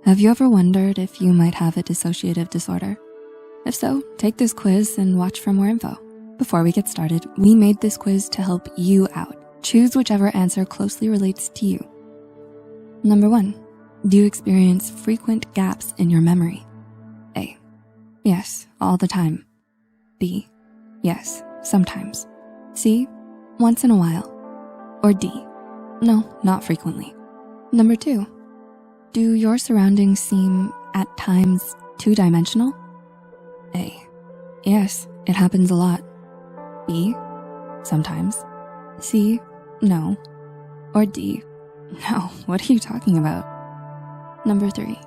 Have you ever wondered if you might have a dissociative disorder? If so, take this quiz and watch for more info. Before we get started, we made this quiz to help you out. Choose whichever answer closely relates to you. Number 1, do you experience frequent gaps in your memory? A, yes, all the time. B, yes, sometimes. C, once in a while. Or D, no, not frequently. Number 2, do your surroundings seem, at times, two-dimensional? A, yes, it happens a lot. B, sometimes. C, no. Or D, no, what are you talking about? Number 3,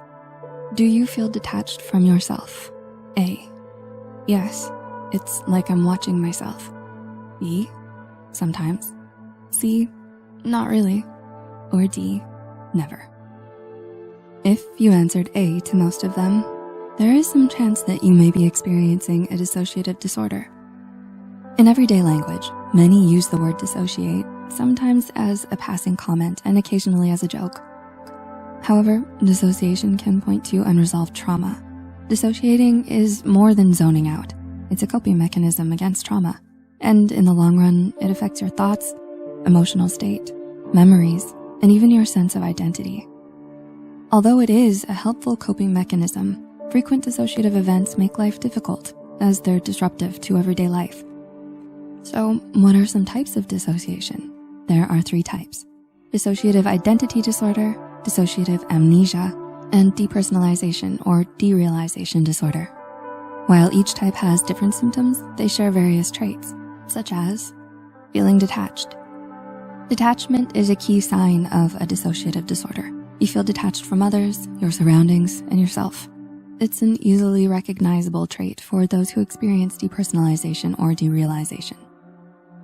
do you feel detached from yourself? A, yes, it's like I'm watching myself. B, sometimes. C, not really. Or D, never. If you answered A to most of them, there is some chance that you may be experiencing a dissociative disorder. In everyday language, many use the word dissociate, sometimes as a passing comment and occasionally as a joke. However, dissociation can point to unresolved trauma. Dissociating is more than zoning out. It's a coping mechanism against trauma. And in the long run, it affects your thoughts, emotional state, memories, and even your sense of identity. Although it is a helpful coping mechanism, frequent dissociative events make life difficult as they're disruptive to everyday life. So what are some types of dissociation? There are 3 types: dissociative identity disorder, dissociative amnesia, and depersonalization or derealization disorder. While each type has different symptoms, they share various traits, such as feeling detached. Detachment is a key sign of a dissociative disorder. You feel detached from others, your surroundings, and yourself. It's an easily recognizable trait for those who experience depersonalization or derealization.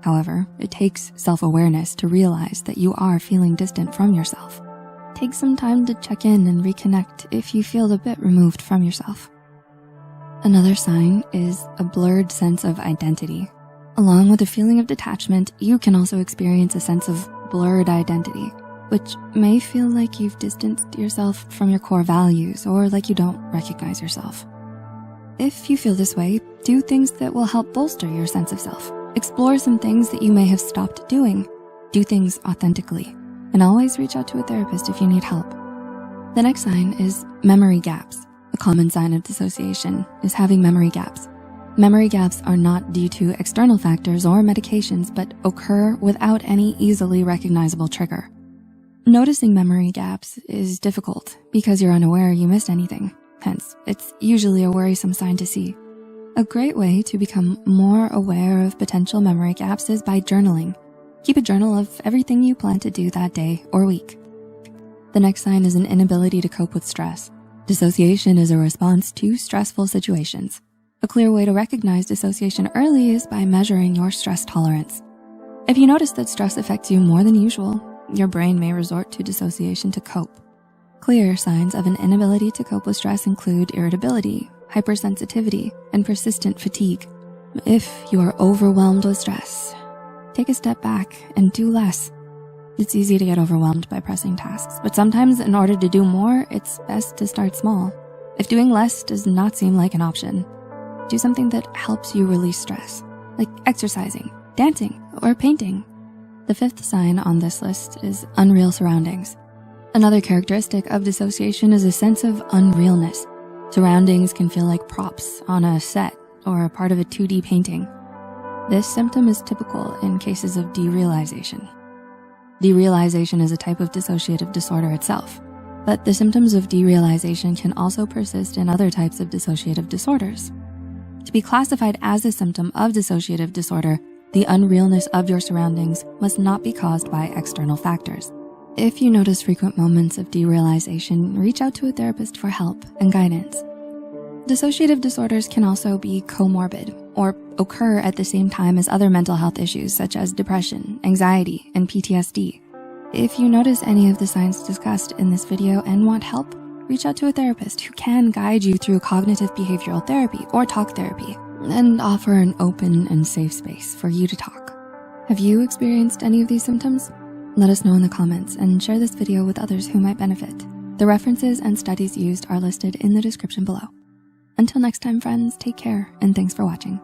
However, it takes self-awareness to realize that you are feeling distant from yourself. Take some time to check in and reconnect if you feel a bit removed from yourself. Another sign is a blurred sense of identity. Along with a feeling of detachment, you can also experience a sense of blurred identity, which may feel like you've distanced yourself from your core values or like you don't recognize yourself. If you feel this way, do things that will help bolster your sense of self. Explore some things that you may have stopped doing. Do things authentically, and always reach out to a therapist if you need help. The next sign is memory gaps. A common sign of dissociation is having memory gaps. Memory gaps are not due to external factors or medications, but occur without any easily recognizable trigger. Noticing memory gaps is difficult because you're unaware you missed anything. Hence, it's usually a worrisome sign to see. A great way to become more aware of potential memory gaps is by journaling. Keep a journal of everything you plan to do that day or week. The next sign is an inability to cope with stress. Dissociation is a response to stressful situations. A clear way to recognize dissociation early is by measuring your stress tolerance. If you notice that stress affects you more than usual, your brain may resort to dissociation to cope. Clear signs of an inability to cope with stress include irritability, hypersensitivity, and persistent fatigue. If you are overwhelmed with stress, take a step back and do less. It's easy to get overwhelmed by pressing tasks, but sometimes in order to do more, it's best to start small. If doing less does not seem like an option, do something that helps you release stress, like exercising, dancing, or painting. The 5th sign on this list is unreal surroundings. Another characteristic of dissociation is a sense of unrealness. Surroundings can feel like props on a set or a part of a 2D painting. This symptom is typical in cases of derealization. Derealization is a type of dissociative disorder itself, but the symptoms of derealization can also persist in other types of dissociative disorders. To be classified as a symptom of dissociative disorder, the unrealness of your surroundings must not be caused by external factors. If you notice frequent moments of derealization, reach out to a therapist for help and guidance. Dissociative disorders can also be comorbid or occur at the same time as other mental health issues such as depression, anxiety, and PTSD. If you notice any of the signs discussed in this video and want help, reach out to a therapist who can guide you through cognitive behavioral therapy or talk therapy and offer an open and safe space for you to talk. Have you experienced any of these symptoms? Let us know in the comments and share this video with others who might benefit. The references and studies used are listed in the description below. Until next time, friends, take care and thanks for watching.